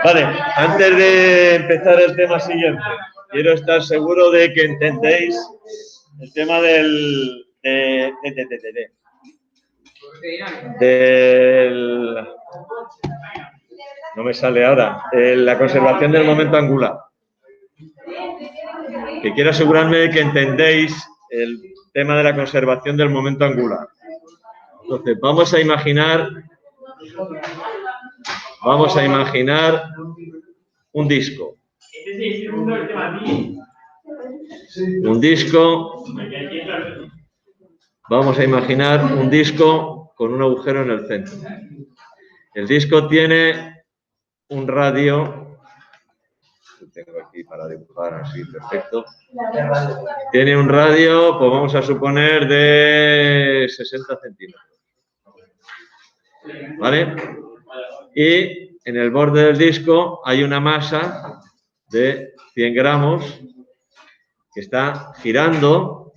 Vale, antes de empezar el tema siguiente, quiero estar seguro de que entendéis el tema del no me sale ahora, la conservación del momento angular. Que quiero asegurarme de que entendéis el tema de la conservación del momento angular. Entonces, vamos a imaginar un disco. Vamos a imaginar un disco con un agujero en el centro. El disco tiene un radio, lo tengo aquí para dibujar así, perfecto. Tiene un radio, pues vamos a suponer, de 60 centímetros. ¿Vale? Y en el borde del disco hay una masa de 100 gramos que está girando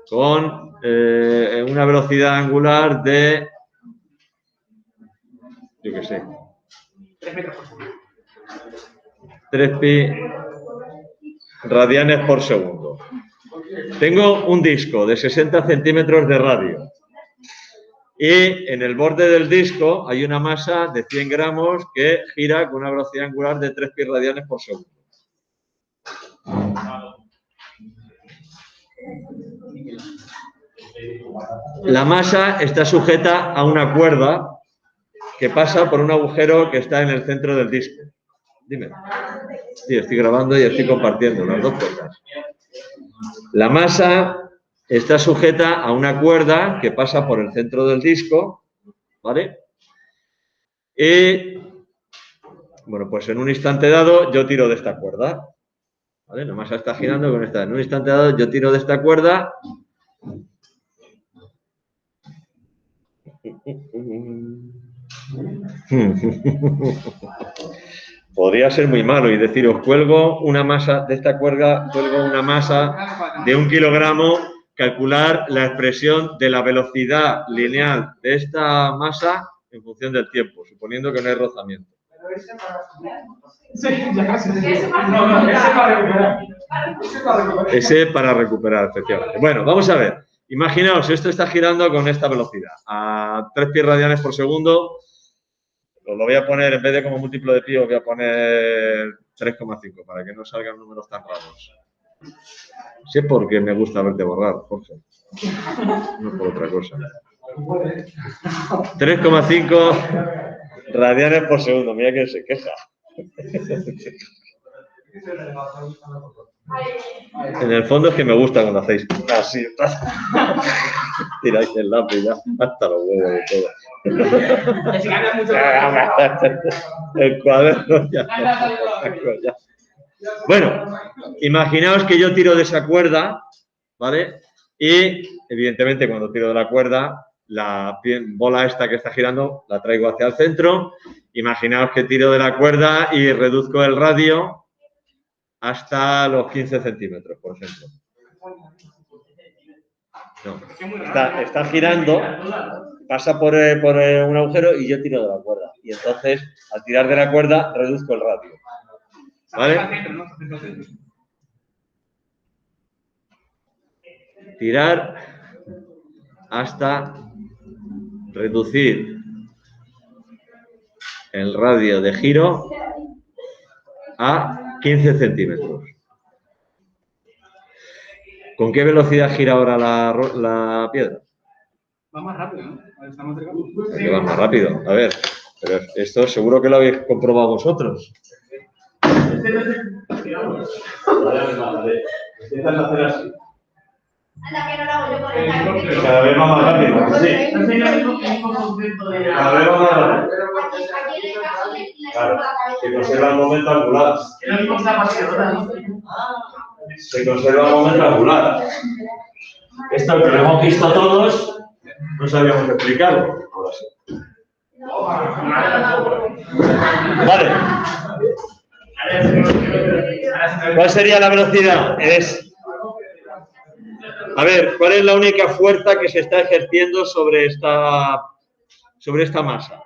con una velocidad angular de, yo qué sé, 3 pi radianes por segundo. Tengo un disco de 60 centímetros de radio y en el borde del disco hay una masa de 100 gramos que gira con una velocidad angular de 3 pi radianes por segundo. La masa está sujeta a una cuerda que pasa por un agujero que está en el centro del disco. Dime. Sí, estoy grabando y estoy compartiendo las dos cosas. La masa está sujeta a una cuerda que pasa por el centro del disco, ¿vale? Y, bueno, pues en un instante dado yo tiro de esta cuerda, ¿vale? La masa está girando con esta. En un instante dado yo tiro de esta cuerda. Podría ser muy malo y deciros, cuelgo una masa de esta cuerda, cuelgo una masa de 1 kilogramo, calcular la expresión de la velocidad lineal de esta masa en función del tiempo, suponiendo que no hay rozamiento. Ese para recuperar, efectivamente. Bueno, vamos a ver. Imaginaos, esto está girando con esta velocidad, a 3 pi radianes por segundo. Os lo voy a poner, en vez de como múltiplo de pi, os voy a poner 3,5 para que no salgan números tan raros. Sé por qué me gusta verte borrar, Jorge. No por otra cosa. 3,5 radianes por segundo. Mira quién se queja. En el fondo es que me gusta cuando hacéis así. Tiráis el lápiz ya hasta los huevos de todo. El cuaderno ya. Bueno, imaginaos que yo tiro de esa cuerda, ¿vale? Y evidentemente cuando tiro de la cuerda, la bola esta que está girando la traigo hacia el centro. Imaginaos que tiro de la cuerda y reduzco el radio hasta los 15 centímetros, por ejemplo. No, está girando, pasa por un agujero y yo tiro de la cuerda. Y entonces, al tirar de la cuerda, reduzco el radio. ¿Vale? Tirar hasta reducir el radio de giro a 15 centímetros. ¿Con qué velocidad gira ahora la piedra? Va más rápido, ¿no? Estamos cerca. Que va más rápido. A ver, pero esto seguro que lo habéis comprobado vosotros. Vale. Empiezas a hacer así. Cada vez va más rápido. Sí. Cada vez va más rápido. Claro, se conserva el momento angular. Se conserva el momento angular. Esto que lo hemos visto todos, no sabíamos explicarlo. Ahora sí. Vale. ¿Cuál sería la velocidad? A ver, ¿cuál es la única fuerza que se está ejerciendo sobre esta sobre esta masa.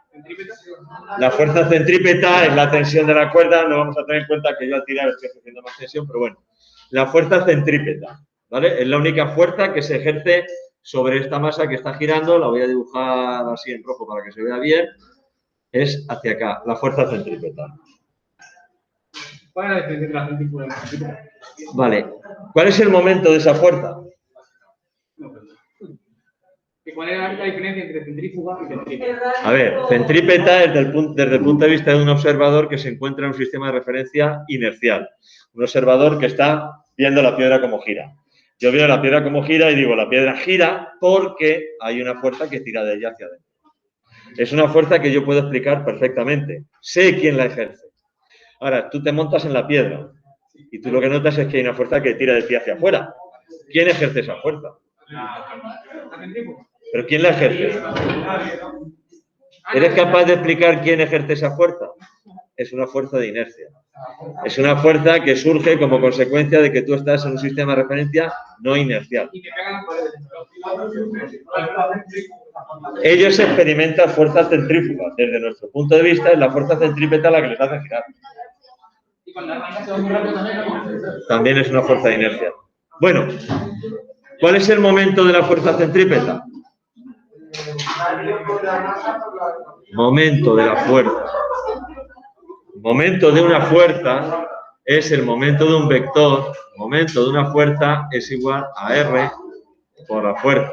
La fuerza centrípeta es la tensión de la cuerda, no vamos a tener en cuenta que yo al tirar estoy ejerciendo más tensión, pero bueno. La fuerza centrípeta, ¿vale? Es la única fuerza que se ejerce sobre esta masa que está girando, la voy a dibujar así en rojo para que se vea bien, es hacia acá, la fuerza centrípeta. ¿Cuál es la diferencia entre la centrífuga y la centrípeta? Vale, ¿cuál es el momento de esa fuerza? ¿Cuál es la diferencia entre centrífuga y centrípeta? A ver, centrípeta desde el punto de vista de un observador que se encuentra en un sistema de referencia inercial. Un observador que está viendo la piedra como gira. Yo veo la piedra como gira y digo, la piedra gira porque hay una fuerza que tira de ella hacia adentro. Es una fuerza que yo puedo explicar perfectamente. Sé quién la ejerce. Ahora, tú te montas en la piedra y tú lo que notas es que hay una fuerza que tira de ti hacia afuera. ¿Quién ejerce esa fuerza? ¿La centrífuga? ¿Pero quién la ejerce? ¿Eres capaz de explicar quién ejerce esa fuerza? Es una fuerza de inercia. Es una fuerza que surge como consecuencia de que tú estás en un sistema de referencia no inercial. Y te pegan las paredes. Ellos experimentan fuerzas centrífugas. Desde nuestro punto de vista, es la fuerza centrípeta la que les hace girar. Y cuando arrancas se va muy rápido también, ¿no? También es una fuerza de inercia. Bueno, ¿cuál es el momento de la fuerza centrípeta? Momento de la fuerza. Momento de una fuerza es el momento de un vector. Momento de una fuerza es igual a R por la fuerza.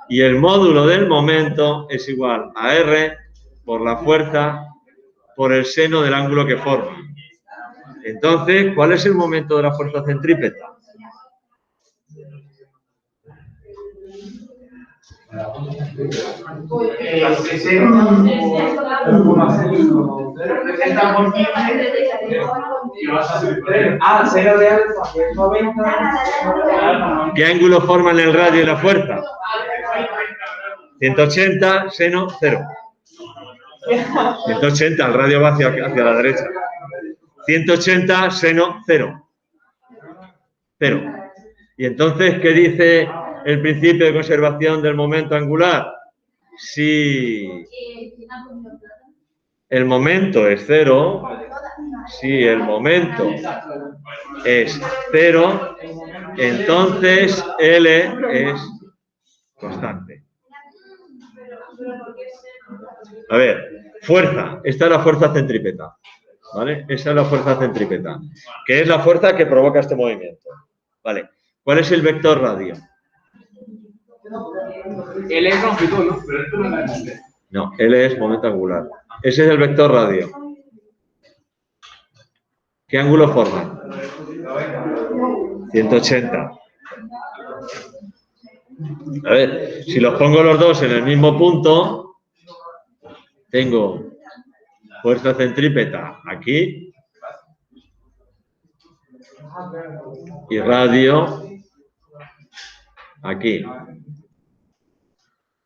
Y el módulo del momento es igual a R por la fuerza por el seno del ángulo que forma. Entonces, ¿cuál es el momento de la fuerza centrípeta? Cero de alfa, 190. ¿Qué ángulo forman el radio y la fuerza? 180, seno, 0. 180, el radio va hacia la derecha. 180, seno, 0. 0. Y entonces, ¿qué dice el principio de conservación del momento angular? Si el momento es 0, si el momento es 0, entonces L es constante. A ver, fuerza. Esta es la fuerza centrípeta. ¿Vale? Esa es la fuerza centrípeta, que es la fuerza que provoca este movimiento. ¿Vale? ¿Cuál es el vector radio? L es longitud, ¿no? Pero esto no es la. No, L es momento angular. Ese es el vector radio. ¿Qué ángulo forma? 180. A ver, si los pongo los dos en el mismo punto, tengo fuerza centrípeta aquí y radio aquí.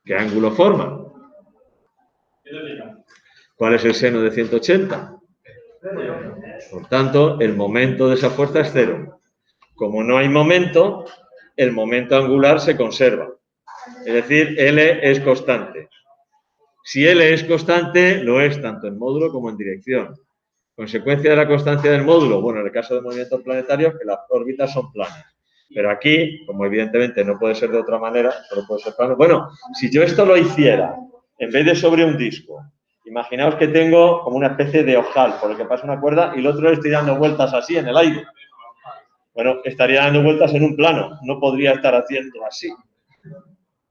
¿Qué ángulo forma? ¿Cuál es el seno de 180? Por tanto, el momento de esa fuerza es 0. Como no hay momento, el momento angular se conserva. Es decir, L es constante. Si L es constante, lo es tanto en módulo como en dirección. Consecuencia de la constancia del módulo, bueno, en el caso de movimientos planetarios, que las órbitas son planas. Pero aquí, como evidentemente no puede ser de otra manera, solo puede ser plano. Bueno, si yo esto lo hiciera, en vez de sobre un disco, imaginaos que tengo como una especie de ojal por el que pasa una cuerda y el otro le estoy dando vueltas así en el aire. Bueno, estaría dando vueltas en un plano, no podría estar haciendo así,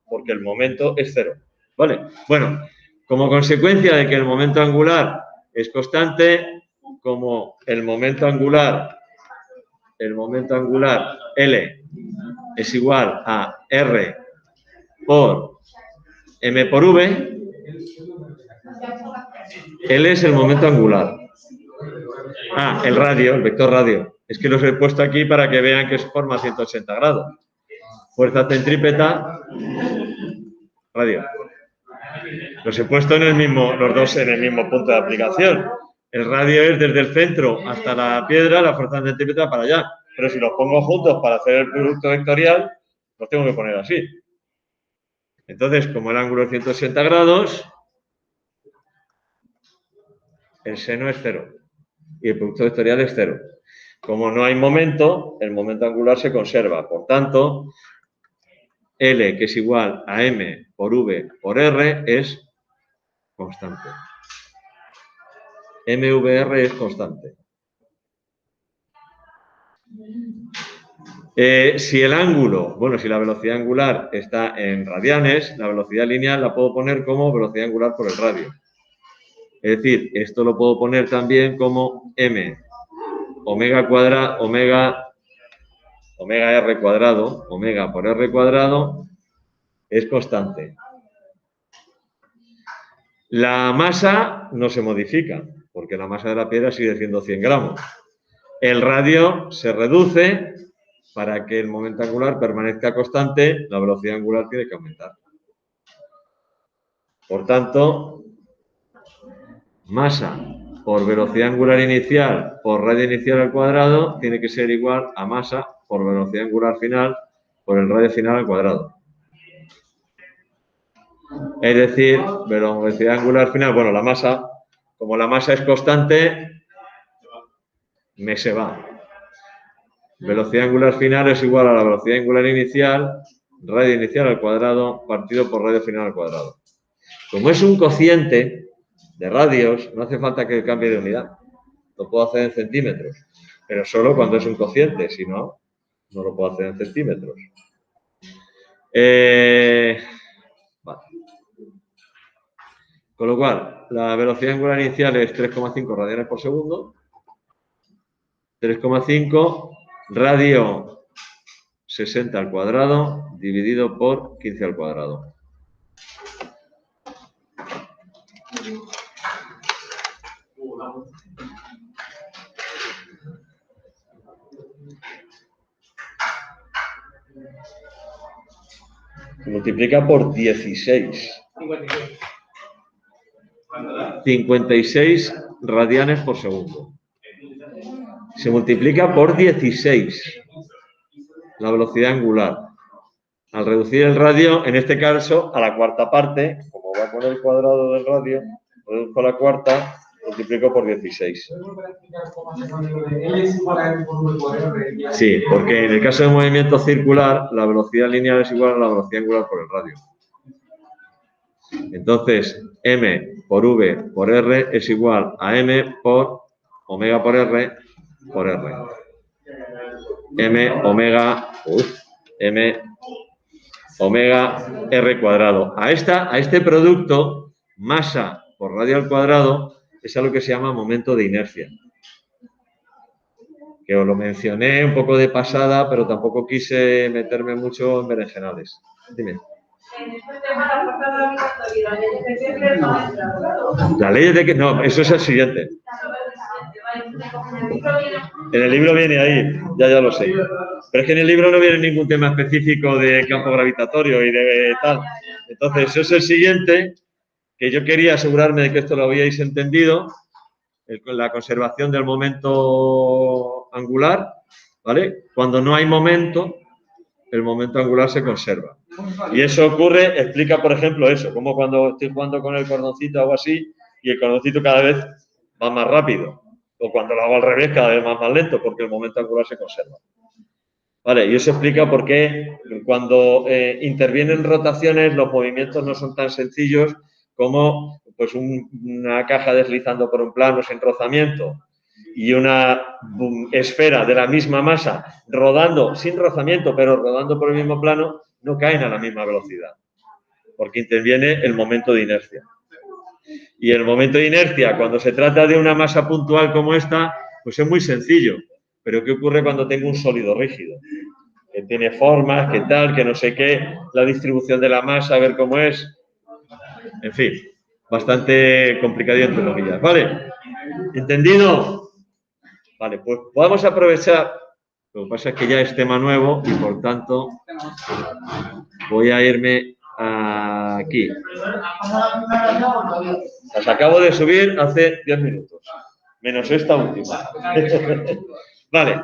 porque el momento es 0. ¿Vale? Bueno, como consecuencia de que el momento angular es constante, como el momento angular L es igual a R por M por V, L es el momento angular. Ah, el radio, el vector radio. Es que los he puesto aquí para que vean que se forma 180 grados. Fuerza centrípeta, radio. Los he puesto en el mismo, los dos en el mismo punto de aplicación. El radio es desde el centro hasta la piedra, la fuerza centrípeta para allá. Pero si los pongo juntos para hacer el producto vectorial, los tengo que poner así. Entonces, como el ángulo es 180 grados, el seno es 0 y el producto vectorial es 0. Como no hay momento, el momento angular se conserva. Por tanto, L, que es igual a M por V por R, es constante. MVR es constante. Si el ángulo, bueno, si la velocidad angular está en radianes, la velocidad lineal la puedo poner como velocidad angular por el radio. Es decir, esto lo puedo poner también como M, omega cuadrado, omega R cuadrado, omega por R cuadrado, es constante. La masa no se modifica, porque la masa de la piedra sigue siendo 100 gramos. El radio se reduce. Para que el momento angular permanezca constante, la velocidad angular tiene que aumentar. Por tanto, masa por velocidad angular inicial por radio inicial al cuadrado tiene que ser igual a masa por velocidad angular final por el radio final al cuadrado. Es decir, velocidad angular final, bueno, la masa, como la masa es constante, me se va. Velocidad angular final es igual a la velocidad angular inicial, radio inicial al cuadrado, partido por radio final al cuadrado. Como es un cociente de radios, no hace falta que cambie de unidad. Lo puedo hacer en centímetros, pero solo cuando es un cociente, si no, no lo puedo hacer en centímetros. Vale. Con lo cual, la velocidad angular inicial es 3,5 radianes por segundo. 3,5 radio 60 al cuadrado dividido por 15 al cuadrado. Se multiplica por 16. 56 radianes por segundo. Se multiplica por 16 la velocidad angular. Al reducir el radio, en este caso, a la cuarta parte, como va con el cuadrado del radio, reduzco a la cuarta, multiplico por 16. Sí, porque en el caso de movimiento circular, la velocidad lineal es igual a la velocidad angular por el radio. Entonces, M por V por R es igual a M por omega por R por R. M omega R cuadrado. A este producto, masa por radio al cuadrado, es algo que se llama momento de inercia. Que os lo mencioné un poco de pasada, pero tampoco quise meterme mucho en berenjenales. Dime. La ley de que no, eso es el siguiente. En el libro viene ahí, ya lo sé. Pero es que en el libro no viene ningún tema específico de campo gravitatorio y de tal. Entonces, eso es el siguiente, que yo quería asegurarme de que esto lo habíais entendido, la conservación del momento angular, ¿vale? Cuando no hay momento, el momento angular se conserva. Y eso ocurre, explica, por ejemplo, eso, como cuando estoy jugando con el cordoncito o algo así, y el cordoncito cada vez va más rápido. O cuando lo hago al revés, cada vez más lento, porque el momento angular se conserva. Vale, y eso explica por qué cuando intervienen rotaciones los movimientos no son tan sencillos como pues, una caja deslizando por un plano sin rozamiento y una esfera de la misma masa rodando sin rozamiento, pero rodando por el mismo plano, no caen a la misma velocidad, porque interviene el momento de inercia. Y el momento de inercia, cuando se trata de una masa puntual como esta, pues es muy sencillo. Pero ¿qué ocurre cuando tengo un sólido rígido? Que tiene formas, que tal, que no sé qué, la distribución de la masa, a ver cómo es. En fin, bastante complicadito entre comillas. ¿Vale? ¿Entendido? Vale, pues vamos a aprovechar. Lo que pasa es que ya es tema nuevo y por tanto voy a irme aquí. Las acabo de subir hace 10 minutos, menos esta última. Vale.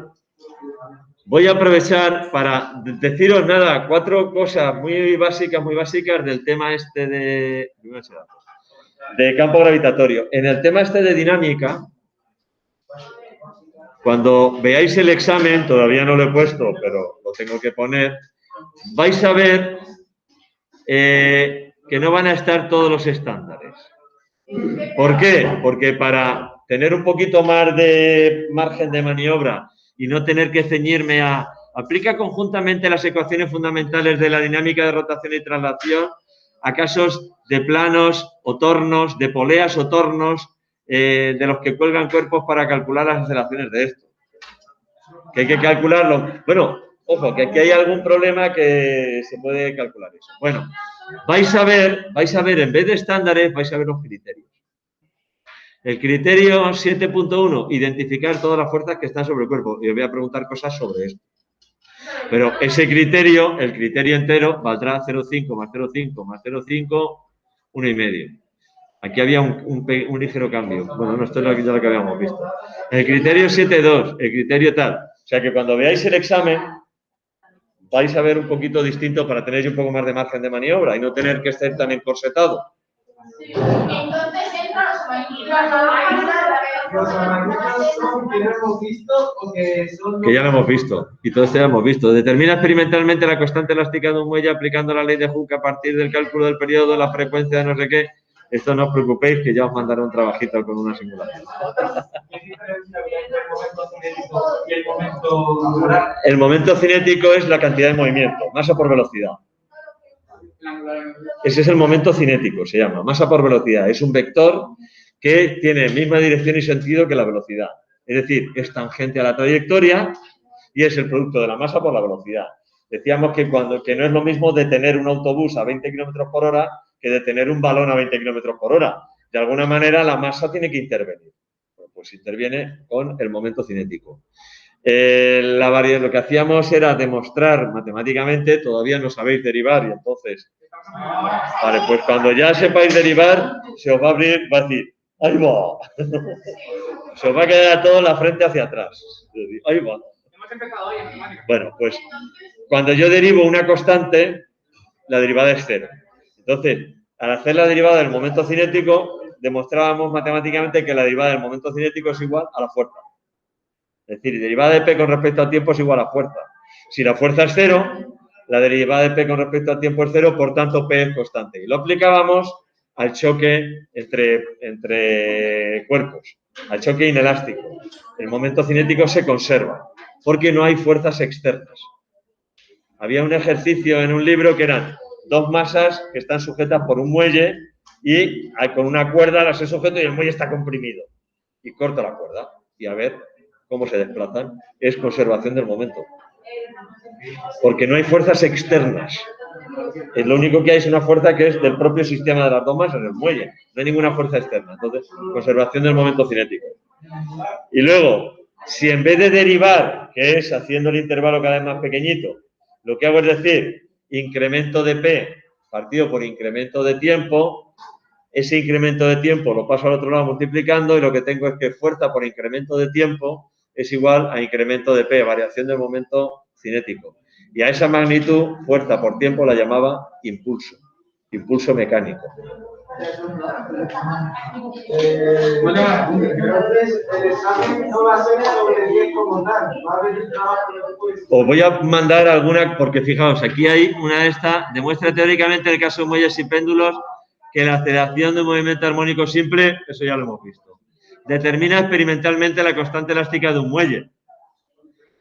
Voy a aprovechar para deciros nada, 4 cosas muy básicas del tema este de... de campo gravitatorio. En el tema este de dinámica, cuando veáis el examen, todavía no lo he puesto, pero lo tengo que poner, vais a ver que no van a estar todos los estándares. ¿Por qué? Porque para tener un poquito más de margen de maniobra y no tener que ceñirme a... Aplica conjuntamente las ecuaciones fundamentales de la dinámica de rotación y traslación a casos de planos o tornos, de poleas o tornos, de los que cuelgan cuerpos para calcular las aceleraciones de esto. Que hay que calcularlo. Bueno, ojo, que aquí hay algún problema que se puede calcular eso. Bueno, vais a ver, en vez de estándares, vais a ver los criterios. El criterio 7.1, identificar todas las fuerzas que están sobre el cuerpo. Y os voy a preguntar cosas sobre esto. Pero ese criterio, el criterio entero, valdrá 0,5 más 0,5 más 0,5, 1,5. Aquí había un ligero cambio. Bueno, no, esto es ya lo que habíamos visto. El criterio 7.2, el criterio tal. O sea que cuando veáis el examen, vais a ver un poquito distinto para tener un poco más de margen de maniobra y no tener que estar tan encorsetado. Entonces entra los abanitos son que no hemos visto o que son... Que ya lo hemos visto, y todo esto ya lo hemos visto. Determina experimentalmente la constante elástica de un muelle aplicando la ley de Hooke a partir del cálculo del periodo, la frecuencia de no sé qué. Esto no os preocupéis, que ya os mandaré un trabajito con una simulación. ¿Qué diferencia había entre el momento cinético y el momento angular? El momento cinético es la cantidad de movimiento, masa por velocidad. Ese es el momento cinético, se llama, masa por velocidad. Es un vector que tiene misma dirección y sentido que la velocidad. Es decir, es tangente a la trayectoria y es el producto de la masa por la velocidad. Decíamos que no es lo mismo detener un autobús a 20 km por hora que detener un balón a 20 km por hora. De alguna manera la masa tiene que intervenir. Pues interviene con el momento cinético. Lo que hacíamos era demostrar matemáticamente, todavía no sabéis derivar y entonces, vale, pues cuando ya sepáis derivar, se os va a abrir, va a decir, ¡ahí va! Se os va a quedar a todos la frente hacia atrás. ¡Ahí va! Hemos empezado hoy en matemáticas. Bueno, pues cuando yo derivo una constante, la derivada es cero. Entonces, al hacer la derivada del momento cinético, demostrábamos matemáticamente que la derivada del momento cinético es igual a la fuerza. Es decir, derivada de P con respecto al tiempo es igual a fuerza. Si la fuerza es cero, la derivada de P con respecto al tiempo es cero, por tanto P es constante. Y lo aplicábamos al choque entre cuerpos, al choque inelástico. El momento cinético se conserva, porque no hay fuerzas externas. Había un ejercicio en un libro que eran dos masas que están sujetas por un muelle y con una cuerda las he sujeto y el muelle está comprimido. Y corto la cuerda y a ver cómo se desplazan. Es conservación del momento. Porque no hay fuerzas externas. Lo único que hay es una fuerza que es del propio sistema de las dos masas, en el muelle. No hay ninguna fuerza externa. Entonces, conservación del momento cinético. Y luego, si en vez de derivar, que es haciendo el intervalo cada vez más pequeñito, lo que hago es decir, incremento de P partido por incremento de tiempo, ese incremento de tiempo lo paso al otro lado multiplicando y lo que tengo es que fuerza por incremento de tiempo es igual a incremento de P, variación del momento cinético. Y a esa magnitud, fuerza por tiempo, la llamaba impulso, impulso mecánico. Entonces, el examen no va a ser sobre 10 como tal, va a haber un trabajo después. Os voy a mandar alguna, porque fijaos, aquí hay una de estas, demuestra teóricamente en el caso de muelles y péndulos que la aceleración de un movimiento armónico simple, eso ya lo hemos visto, determina experimentalmente la constante elástica de un muelle.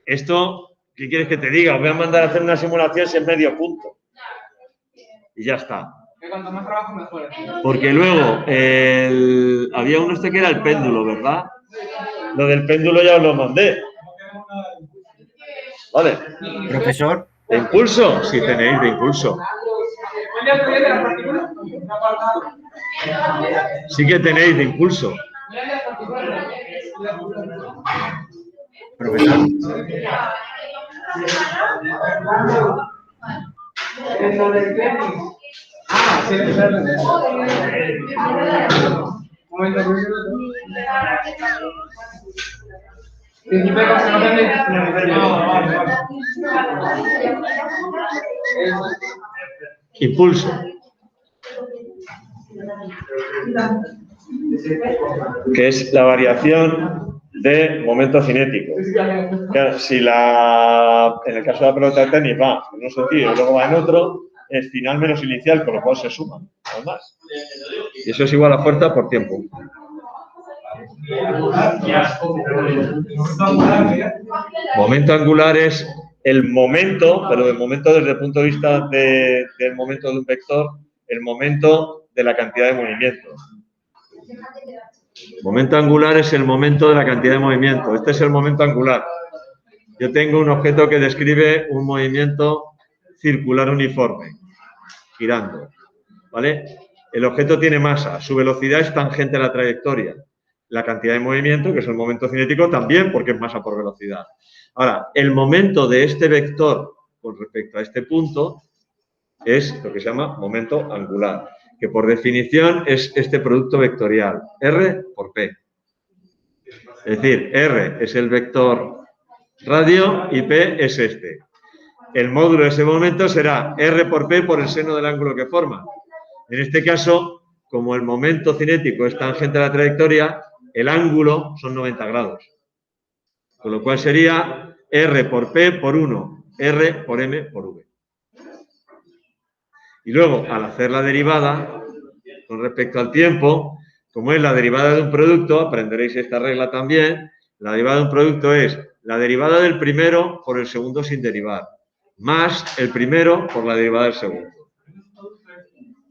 Esto, ¿qué quieres que te diga? Os voy a mandar a hacer una simulación si es medio punto. Y ya está. Que cuanto más trabajo, mejor. Porque luego, había uno que era el péndulo, ¿verdad? Lo del péndulo ya os lo mandé. Vale. Profesor. ¿De impulso? Sí, tenéis de impulso. Sí que tenéis de impulso. Profesor. Lo del tenis. Ah, sí, Impulso. que es la variación de momento cinético. Claro, si en el caso de la pelota de tenis va en un sentido y luego va en otro, es final menos inicial, con lo cual se suman, además. Y eso es igual a fuerza por tiempo. Momento angular es el momento, pero el momento desde el punto de vista del momento de un vector, el momento de la cantidad de movimiento. Momento angular es el momento de la cantidad de movimiento. Este es el momento angular. Yo tengo un objeto que describe un movimiento circular uniforme, girando, ¿vale? El objeto tiene masa, su velocidad es tangente a la trayectoria. La cantidad de movimiento, que es el momento cinético, también, porque es masa por velocidad. Ahora, el momento de este vector con respecto a este punto es lo que se llama momento angular, que por definición es este producto vectorial, R por P. Es decir, R es el vector radio y P es este. El módulo de ese momento será R por P por el seno del ángulo que forma. En este caso, como el momento cinético es tangente a la trayectoria, el ángulo son 90 grados. Con lo cual sería R por P por 1, R por M por V. Y luego, al hacer la derivada, con respecto al tiempo, como es la derivada de un producto, aprenderéis esta regla también, la derivada de un producto es la derivada del primero por el segundo sin derivar, más el primero por la derivada del segundo.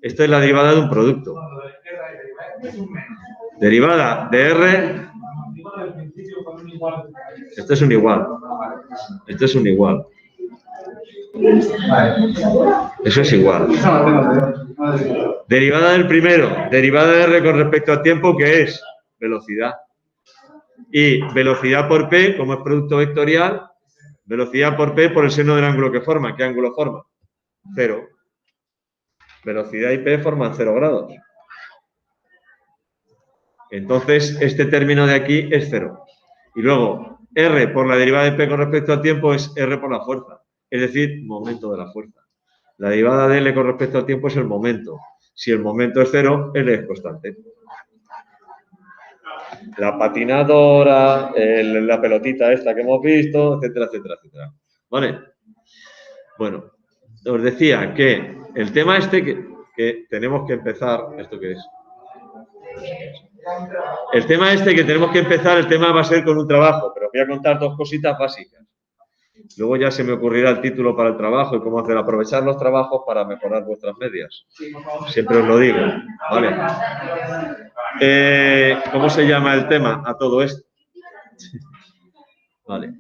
Esta es la derivada de un producto. Derivada de R. Esto es un igual. Esto es un igual. Eso es igual. Derivada del primero. Derivada de R con respecto al tiempo, que es velocidad. Y velocidad por P, como es producto vectorial, velocidad por P por el seno del ángulo que forma. ¿Qué ángulo forma? 0. Velocidad y P forman 0 grados. Entonces, este término de aquí es 0. Y luego, R por la derivada de P con respecto al tiempo es R por la fuerza. Es decir, momento de la fuerza. La derivada de L con respecto al tiempo es el momento. Si el momento es 0, L es constante. La patinadora, la pelotita esta que hemos visto, etcétera, etcétera, etcétera. ¿Vale? Bueno, os decía que el tema este que tenemos que empezar... ¿Esto qué es? El tema este que tenemos que empezar, el tema va a ser con un trabajo, pero os voy a contar dos cositas básicas. Luego ya se me ocurrirá el título para el trabajo y cómo hacer aprovechar los trabajos para mejorar vuestras medias. Siempre os lo digo, ¿vale? ¿Cómo se llama el tema a todo esto? Vale.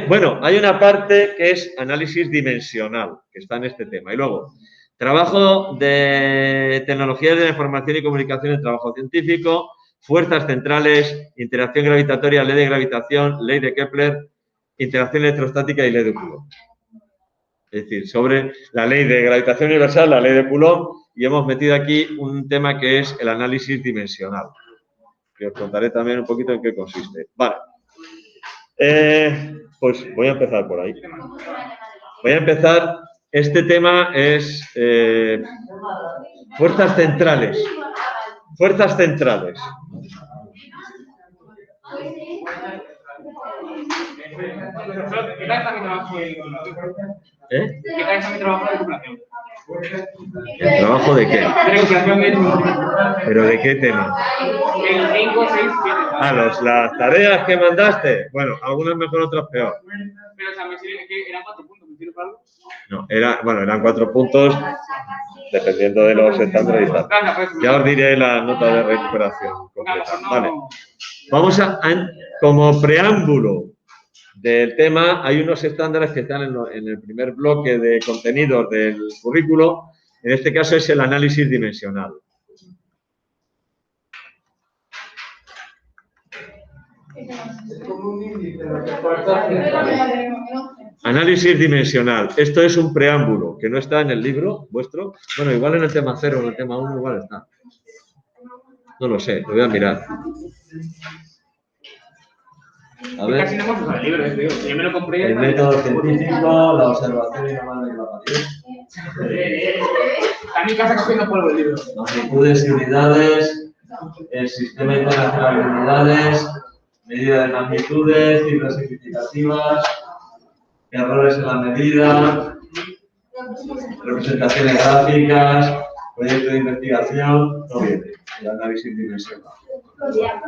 Bueno, hay una parte que es análisis dimensional, que está en este tema. Y luego, trabajo de tecnologías de la información y comunicación en trabajo científico, fuerzas centrales, interacción gravitatoria, ley de gravitación, ley de Kepler, interacción electrostática y ley de Coulomb. Es decir, sobre la ley de gravitación universal, la ley de Coulomb, y hemos metido aquí un tema que es el análisis dimensional, que os contaré también un poquito en qué consiste. Vale. Pues voy a empezar por ahí. Voy a empezar. Este tema es fuerzas centrales. Fuerzas centrales. ¿Qué tal está mi trabajo de recuperación? ¿Eh? ¿Qué tal está mi trabajo de recuperación? ¿El trabajo de qué? De recuperación de ¿Pero de qué tema? el 5, 6, 7. Ah, las tareas que mandaste. Bueno, algunas mejor, otras peor. Pero, o sea, me sirve que eran 4 puntos. ¿Me sirve para algo? No, eran 4 puntos, dependiendo de los estándares y tal. Ya os diré la nota de recuperación completa. Vale. Vamos como preámbulo del tema, hay unos estándares que están en el primer bloque de contenidos del currículo. En este caso es el análisis dimensional. Análisis dimensional. Esto es un preámbulo que no está en el libro vuestro. Bueno, igual en el tema 0 o en el tema 1 igual está. No lo sé, lo voy a mirar. A ver. Casi no hemos usado el libro, tío. Yo me lo compré. El método científico, la observación y la madre que la parió. A mi casa cogiendo polvo el libro. Magnitudes y unidades, el sistema internacional de unidades, medida de magnitudes, cifras significativas, errores en la medida, representaciones gráficas, proyecto de investigación, no viene, el análisis dimensional.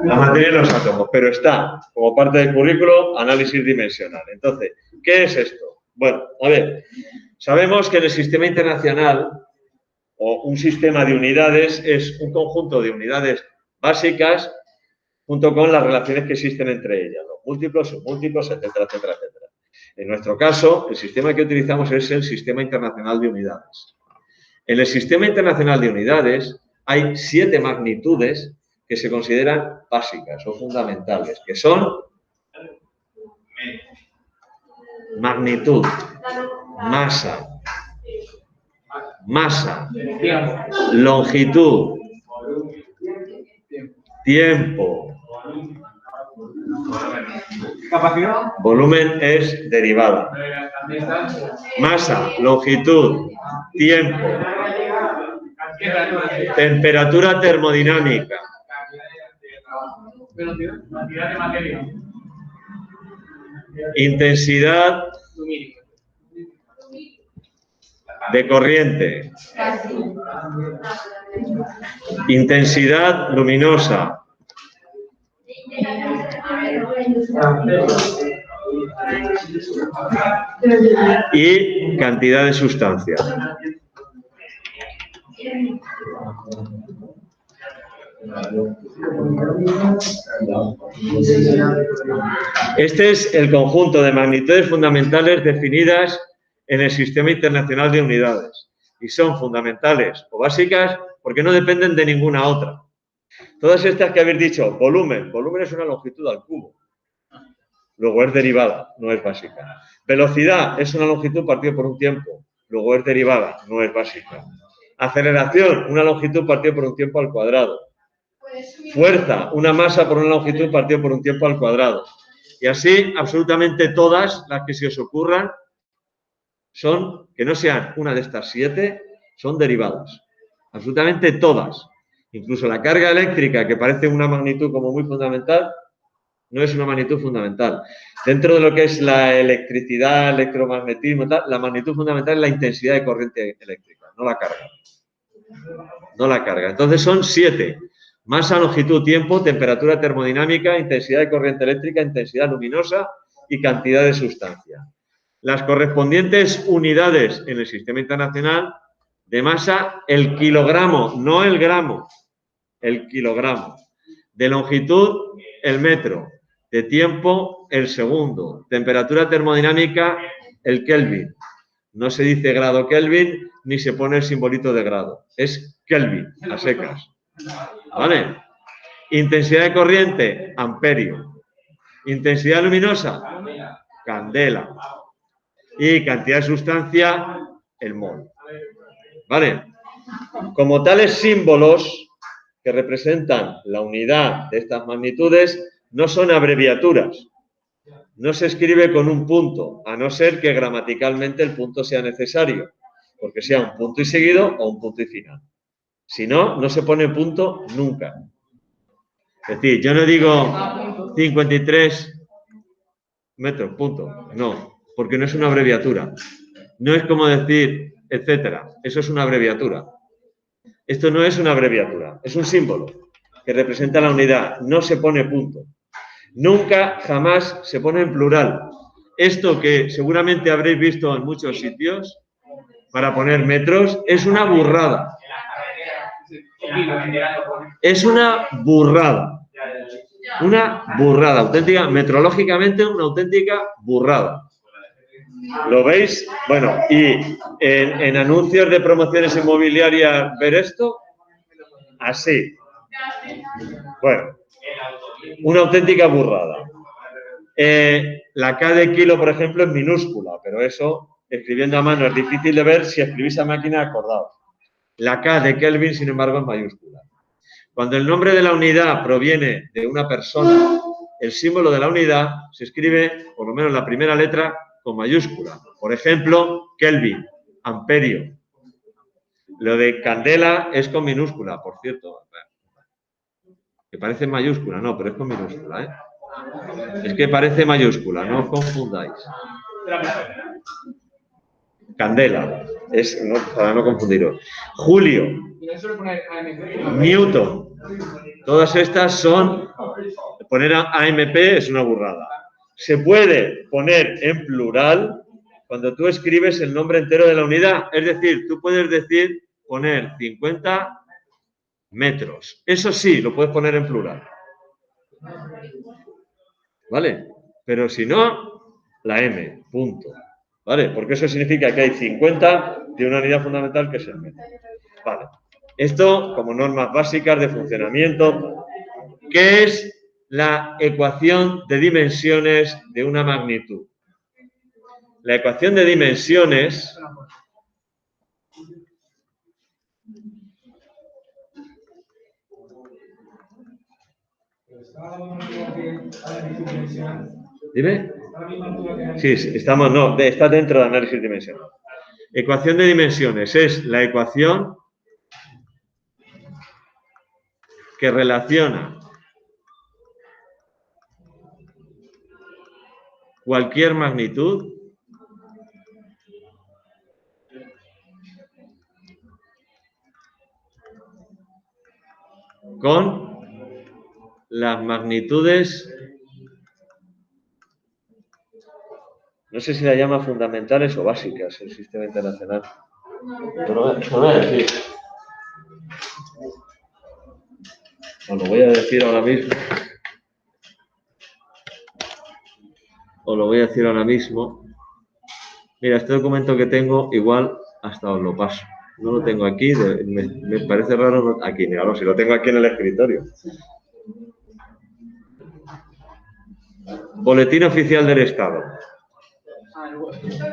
La materia de los átomos, pero está como parte del currículo análisis dimensional. Entonces, ¿qué es esto? Bueno, a ver, sabemos que en el sistema internacional o un sistema de unidades es un conjunto de unidades básicas junto con las relaciones que existen entre ellas, los múltiplos, submúltiplos, etcétera, etcétera, etcétera. En nuestro caso, el sistema que utilizamos es el Sistema Internacional de Unidades. En el Sistema Internacional de Unidades hay 7 magnitudes que se consideran básicas o fundamentales, que son magnitud, masa, longitud, tiempo, Capacidad. volumen es derivada. Masa, longitud, tiempo, temperatura termodinámica, Cantidad de materia. intensidad de corriente, intensidad luminosa, y cantidad de sustancia. Este es el conjunto de magnitudes fundamentales definidas en el Sistema Internacional de Unidades y son fundamentales o básicas porque no dependen de ninguna otra. Todas estas que habéis dicho, volumen es una longitud al cubo, luego es derivada, no es básica. Velocidad es una longitud partida por un tiempo, luego es derivada, no es básica. Aceleración, una longitud partida por un tiempo al cuadrado. Fuerza, una masa por una longitud partida por un tiempo al cuadrado. Y así, absolutamente todas las que se os ocurran son, que no sean una de estas 7, son derivadas. Absolutamente todas. Incluso la carga eléctrica, que parece una magnitud como muy fundamental, no es una magnitud fundamental. Dentro de lo que es la electricidad, electromagnetismo, tal, la magnitud fundamental es la intensidad de corriente eléctrica, no la carga. No la carga. Entonces son 7. Masa, longitud, tiempo, temperatura termodinámica, intensidad de corriente eléctrica, intensidad luminosa y cantidad de sustancia. Las correspondientes unidades en el sistema internacional de masa, el kilogramo, no el gramo, el kilogramo. De longitud, el metro. De tiempo, el segundo. Temperatura termodinámica, el Kelvin. No se dice grado Kelvin ni se pone el simbolito de grado. Es Kelvin, a secas. ¿Vale? Intensidad de corriente, amperio. Intensidad luminosa, candela. Y cantidad de sustancia, el mol. ¿Vale? Como tales símbolos que representan la unidad de estas magnitudes, no son abreviaturas. No se escribe con un punto, a no ser que gramaticalmente el punto sea necesario, porque sea un punto y seguido o un punto y final. Si no, no se pone punto nunca. Es decir, yo no digo 53 metros, punto. No, porque no es una abreviatura. No es como decir, etcétera. Eso es una abreviatura. Esto no es una abreviatura, es un símbolo que representa la unidad. No se pone punto. Nunca, jamás se pone en plural. Esto que seguramente habréis visto en muchos sitios para poner metros es una burrada. Es una burrada. Una burrada, auténtica, metrológicamente una auténtica burrada. ¿Lo veis? Bueno, y en anuncios de promociones inmobiliarias ver esto, así. Bueno, una auténtica burrada. La K de kilo, por ejemplo, es minúscula, pero eso, escribiendo a mano, es difícil de ver si escribís a máquina, acordaos. La K de Kelvin, sin embargo, es mayúscula. Cuando el nombre de la unidad proviene de una persona, el símbolo de la unidad se escribe, por lo menos la primera letra, con mayúscula. Por ejemplo, Kelvin, amperio. Lo de candela es con minúscula, por cierto. Que parece mayúscula, no, pero es con minúscula, ¿eh? Es que parece mayúscula, no os confundáis. Candela, es para no confundiros. Julio, Newton, todas estas son, poner AMP es una burrada. Se puede poner en plural cuando tú escribes el nombre entero de la unidad, es decir, tú puedes decir, poner 50 metros. Eso sí, lo puedes poner en plural. ¿Vale? Pero si no, la M, punto. ¿Vale? Porque eso significa que hay 50 de una unidad fundamental que es el metro. Vale. Esto como normas básicas de funcionamiento. ¿Qué es la ecuación de dimensiones de una magnitud? La ecuación de dimensiones ¿dime? Sí, estamos, no, está dentro de análisis dimensional. Ecuación de dimensiones es la ecuación que relaciona cualquier magnitud con las magnitudes, no sé si la llama fundamentales o básicas, el sistema internacional. Lo voy a decir. Os lo voy a decir ahora mismo. Os lo voy a decir ahora mismo. Mira, este documento que tengo, igual hasta os lo paso. No lo tengo aquí, me parece raro. Aquí, mira, si lo tengo aquí en el escritorio. Boletín Oficial del Estado.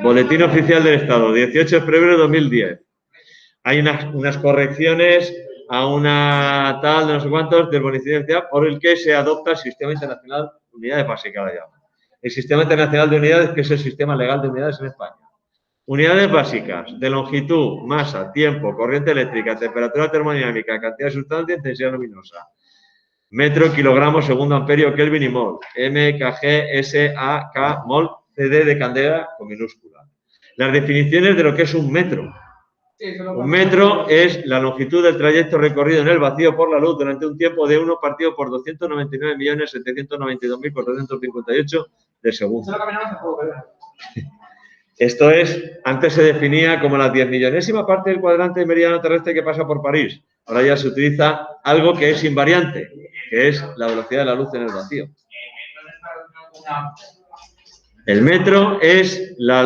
Boletín Oficial del Estado, 18 de febrero de 2010. Hay unas correcciones a una tal de no sé cuántos del boletín oficial por el que se adopta el Sistema Internacional de Unidades Básicas, la llama. El Sistema Internacional de Unidades, que es el sistema legal de unidades en España. Unidades básicas de longitud, masa, tiempo, corriente eléctrica, temperatura termodinámica, cantidad de sustancia, intensidad luminosa. Metro, kilogramo, segundo, amperio, Kelvin y mol. M, kg, S, A, K, mol, CD de candela con minúscula. Las definiciones de lo que es un metro. Un metro es la longitud del trayecto recorrido en el vacío por la luz durante un tiempo de 1 partido por 299.792.458 de segundo. Esto es, antes se definía como la 10.000.000ª parte del cuadrante meridiano terrestre que pasa por París. Ahora ya se utiliza algo que es invariante, que es la velocidad de la luz en el vacío. El metro es la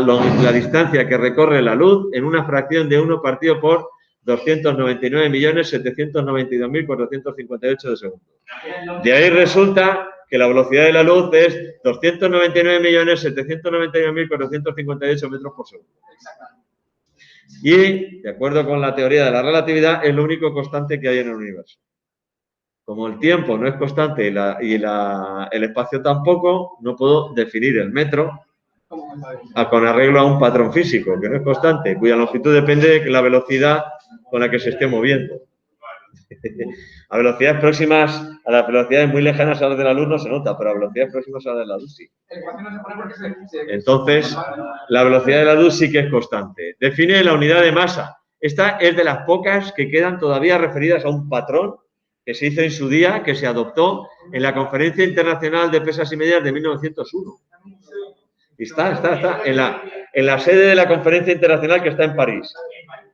distancia que recorre la luz en una fracción de 1 partido por 299.792.458 de segundo. De ahí resulta que la velocidad de la luz es 299.799.458 metros por segundo. Y, de acuerdo con la teoría de la relatividad, es lo único constante que hay en el universo. Como el tiempo no es constante y el espacio tampoco, no puedo definir el metro con arreglo a un patrón físico, que no es constante, cuya longitud depende de la velocidad con la que se esté moviendo. A velocidades próximas, a las velocidades muy lejanas a las de la luz no se nota, pero a velocidades próximas a las de la luz sí. Entonces, la velocidad de la luz sí que es constante. Define la unidad de masa. Esta es de las pocas que quedan todavía referidas a un patrón que se hizo en su día, que se adoptó en la Conferencia Internacional de Pesas y Medidas de 1901. Y está en la sede de la Conferencia Internacional que está en París.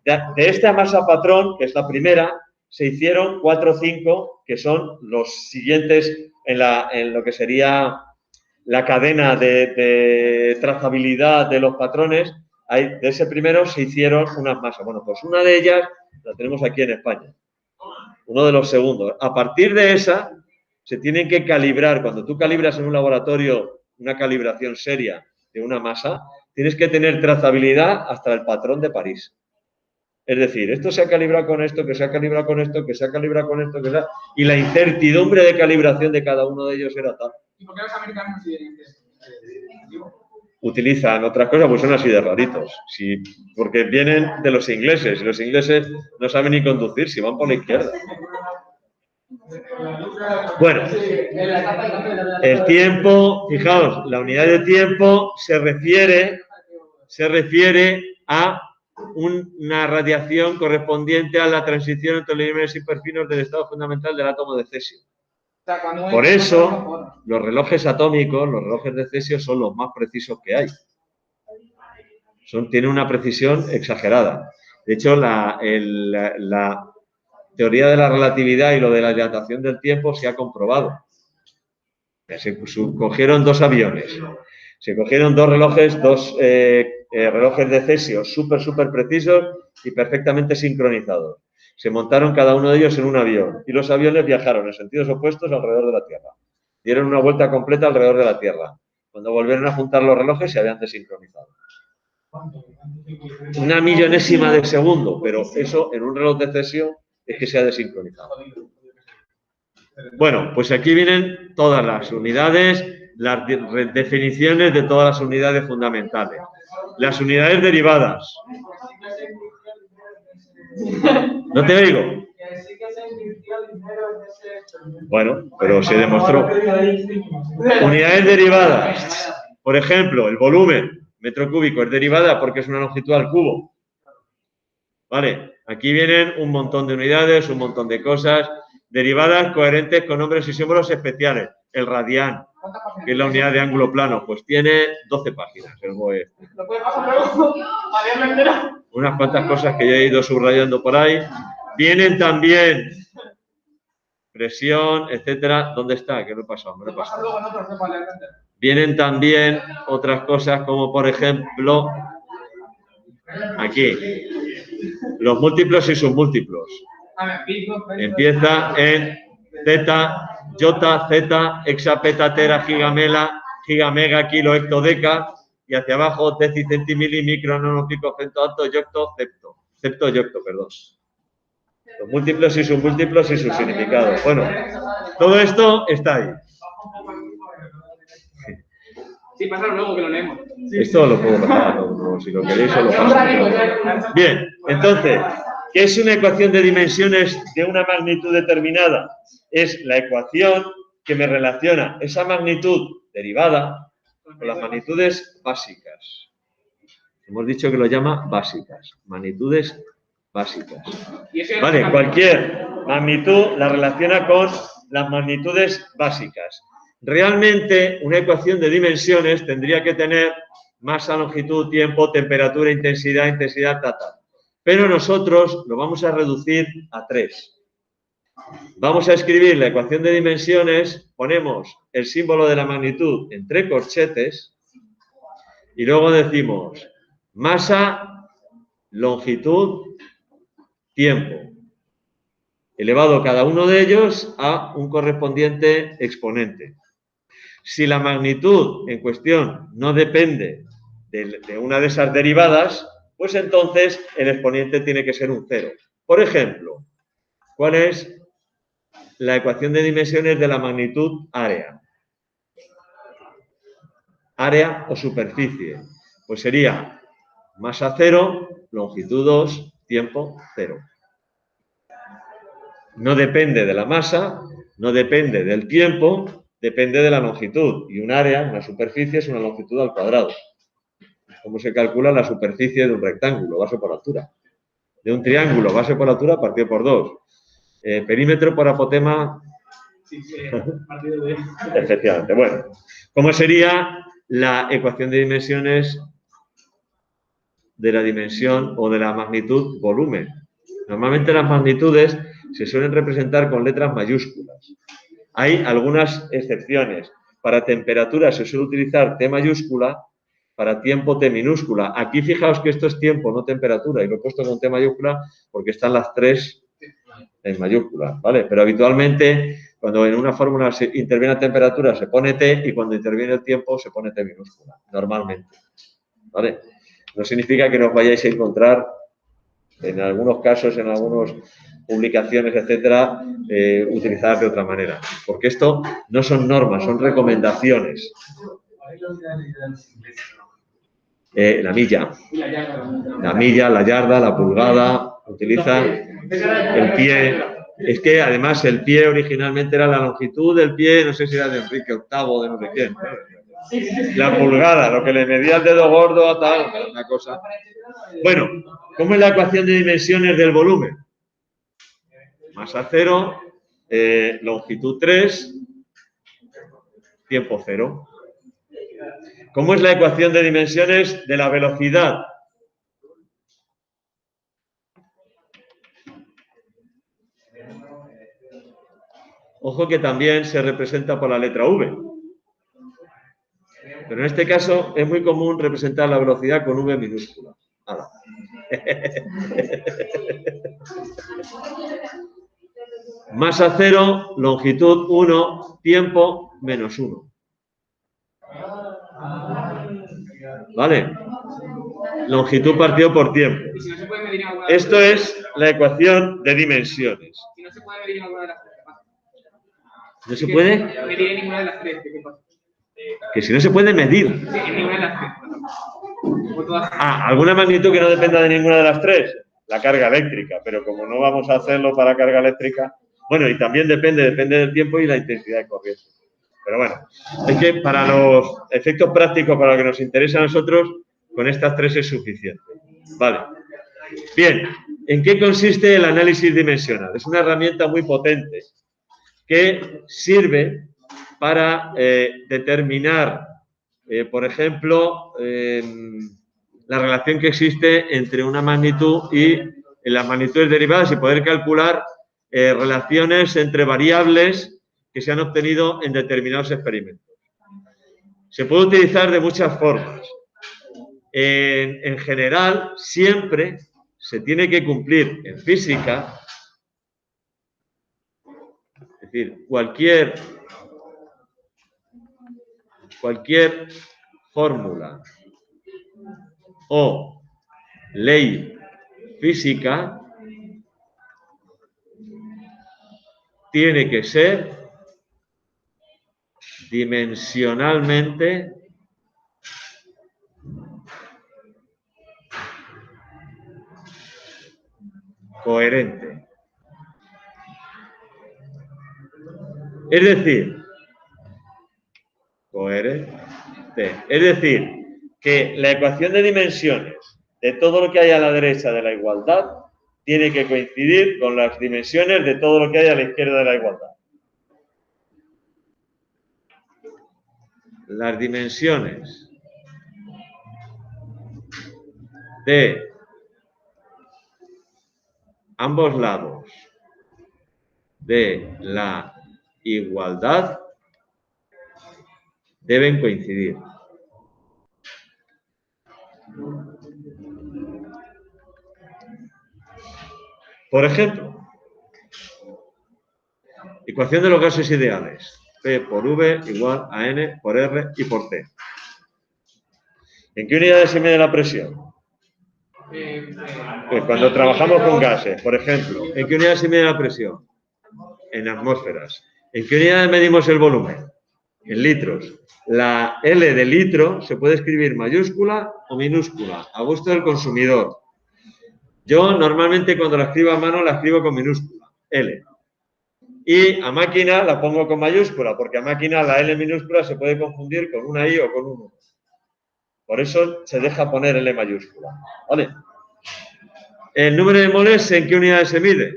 De esta masa patrón, que es la primera, se hicieron 4 o 5, que son los siguientes en lo que sería la cadena de trazabilidad de los patrones. De ese primero se hicieron unas masas. Bueno, pues una de ellas la tenemos aquí en España. Uno de los segundos. A partir de esa, se tienen que calibrar. Cuando tú calibras en un laboratorio una calibración seria de una masa, tienes que tener trazabilidad hasta el patrón de París. Es decir, esto se ha calibrado con esto, que se ha calibrado con esto, que se ha calibrado con esto, que se ha... Y la incertidumbre de calibración de cada uno de ellos era tal. ¿Y por qué los americanos no siguen? utilizan otras cosas, pues son así de raritos. Sí, porque vienen de los ingleses, y los ingleses no saben ni conducir, si van por la izquierda. Bueno, el tiempo, fijaos, la unidad de tiempo se refiere a una radiación correspondiente a la transición entre los niveles hiperfinos del estado fundamental del átomo de cesio. Por eso, los relojes atómicos, los relojes de cesio, son los más precisos que hay. Tienen una precisión exagerada. De hecho, la teoría de la relatividad y lo de la dilatación del tiempo se ha comprobado. Se cogieron dos aviones, se cogieron dos relojes de cesio súper precisos y perfectamente sincronizados. Se montaron cada uno de ellos en un avión y los aviones viajaron en sentidos opuestos alrededor de la Tierra. Dieron una vuelta completa alrededor de la Tierra. Cuando volvieron a juntar los relojes se habían desincronizado. Una millonésima de segundo, pero eso en un reloj de cesio es que se ha desincronizado. Bueno, pues aquí vienen todas las unidades, las definiciones de todas las unidades fundamentales. Las unidades derivadas. ¿No te oigo? Bueno, pero se demostró. Unidades derivadas. Por ejemplo, el volumen, metro cúbico, es derivada porque es una longitud al cubo. Vale, aquí vienen un montón de unidades, un montón de cosas, derivadas coherentes con nombres y símbolos especiales. El radián, que es la unidad de ángulo plano, pues tiene 12 páginas. ¿Lo puedes pasar luego? Unas cuantas cosas que yo he ido subrayando por ahí. Vienen también presión, etcétera. ¿Dónde está? Que lo he pasado, me lo he pasado. Vienen también otras cosas como, por ejemplo, aquí, los múltiplos y submúltiplos. Empieza en zeta, iota, zeta, hexapeta, tera, gigamela, gigamega, kilo, hectodeca, y hacia abajo, deci, centimili, micro, nono, pico, cento, alto, yocto, cepto. Cepto, yocto, perdón. Los múltiplos y submúltiplos y sus significados. Bueno, todo esto está ahí. Sí, pásalo luego que lo leemos. Esto lo puedo pasar, no, si lo queréis, lo paso. Bien, entonces, ¿qué es una ecuación de dimensiones de una magnitud determinada? Es la ecuación que me relaciona esa magnitud derivada con las magnitudes básicas. Hemos dicho que lo llama básicas, magnitudes básicas. Vale, cualquier magnitud la relaciona con las magnitudes básicas. Realmente, una ecuación de dimensiones tendría que tener masa, longitud, tiempo, temperatura, intensidad, tata. Pero nosotros lo vamos a reducir a 3. Vamos a escribir la ecuación de dimensiones, ponemos el símbolo de la magnitud entre corchetes y luego decimos masa, longitud, tiempo, elevado cada uno de ellos a un correspondiente exponente. Si la magnitud en cuestión no depende de una de esas derivadas, pues entonces el exponente tiene que ser un 0. Por ejemplo, ¿cuál es la ecuación de dimensiones de la magnitud área? Área o superficie. Pues sería masa 0, longitud 2, tiempo 0. No depende de la masa, no depende del tiempo, depende de la longitud. Y un área, una superficie, es una longitud al cuadrado. ¿Cómo se calcula la superficie de un rectángulo? Base por altura. De un triángulo, base por altura partido por 2. Perímetro por apotema. Sí, partido de... Efectivamente. Bueno, ¿cómo sería la ecuación de dimensiones de la dimensión o de la magnitud volumen? Normalmente las magnitudes se suelen representar con letras mayúsculas. Hay algunas excepciones. Para temperatura se suele utilizar T mayúscula, para tiempo T minúscula. Aquí fijaos que esto es tiempo, no temperatura, y lo he puesto con T mayúscula porque están las 3 en mayúscula, ¿vale? Pero habitualmente, cuando en una fórmula se interviene la temperatura, se pone T, y cuando interviene el tiempo, se pone T minúscula, normalmente, ¿vale? No significa que nos vayáis a encontrar, en algunos casos, en algunas publicaciones, etcétera, utilizadas de otra manera. Porque esto no son normas, son recomendaciones. La milla. La milla, la yarda, la pulgada, utiliza el pie. Es que además el pie originalmente era la longitud del pie, no sé si era de Enrique VIII, de no sé quién. La pulgada, lo que le medía el dedo gordo a tal, una cosa. Bueno, ¿cómo es la ecuación de dimensiones del volumen? Masa 0, longitud 3, tiempo 0. ¿Cómo es la ecuación de dimensiones de la velocidad? Ojo que también se representa por la letra V. Pero en este caso es muy común representar la velocidad con V minúscula. Nada. Masa 0, longitud 1, tiempo menos 1. ¿Vale? Longitud partido por tiempo. Esto es la ecuación de dimensiones. Y no se puede medir en alguna de las tres. ¿No se puede? Medir en ninguna de las tres. ¿Qué pasa? Que si no se puede medir. Sí, en ninguna de las tres. ¿Alguna magnitud que no dependa de ninguna de las tres? La carga eléctrica, pero como no vamos a hacerlo para carga eléctrica, bueno, y también depende del tiempo y la intensidad de corriente. Pero bueno, es que para los efectos prácticos, para lo que nos interesa a nosotros, con estas tres es suficiente. Vale. Bien, ¿en qué consiste el análisis dimensional? Es una herramienta muy potente que sirve para determinar, por ejemplo, la relación que existe entre una magnitud y las magnitudes derivadas y poder calcular relaciones entre variables que se han obtenido en determinados experimentos. Se puede utilizar de muchas formas. En general, siempre se tiene que cumplir en física, es decir, cualquier fórmula o ley física tiene que ser dimensionalmente coherente. Es decir, coherente. Es decir, que la ecuación de dimensiones de todo lo que hay a la derecha de la igualdad tiene que coincidir con las dimensiones de todo lo que hay a la izquierda de la igualdad. Las dimensiones de ambos lados de la igualdad deben coincidir. Por ejemplo, ecuación de los gases ideales. P por V igual a N por R y por T. ¿En qué unidades se mide la presión? Pues cuando trabajamos con gases, por ejemplo, ¿en qué unidades se mide la presión? En atmósferas. ¿En qué unidades medimos el volumen? En litros. La L de litro se puede escribir mayúscula o minúscula, a gusto del consumidor. Yo normalmente cuando la escribo a mano la escribo con minúscula, L. Y a máquina la pongo con mayúscula, porque a máquina la L minúscula se puede confundir con una I o con un U. Por eso se deja poner L mayúscula. ¿Vale? ¿El número de moles en qué unidades se mide?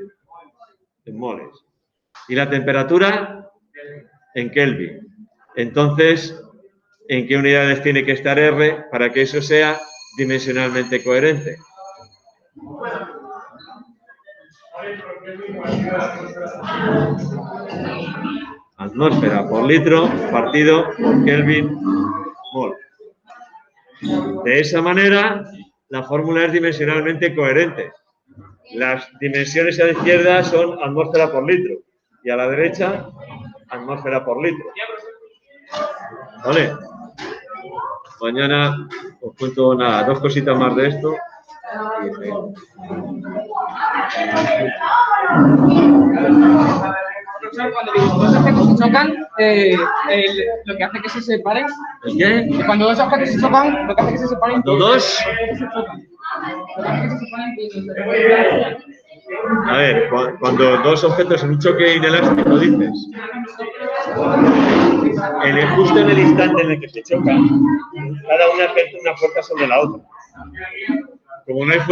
En moles. ¿Y la temperatura? En Kelvin. Entonces, ¿en qué unidades tiene que estar R para que eso sea dimensionalmente coherente? Atmósfera por litro partido por Kelvin mol. De esa manera, la fórmula es dimensionalmente coherente. Las dimensiones a la izquierda son atmósfera por litro y a la derecha, atmósfera por litro. ¿Vale? Mañana os cuento nada, dos cositas más de esto. Profesor, cuando digo, chocan, lo que hace que se separen. ¿El qué? Cuando dos objetos se chocan, lo que hace que se separen. ¿Cuando dos? A ver, cuando dos objetos en un choque inelástico, dices. Justo en el instante en el que se chocan, cada una ejerce una fuerza sobre la otra. Como no hay fuerza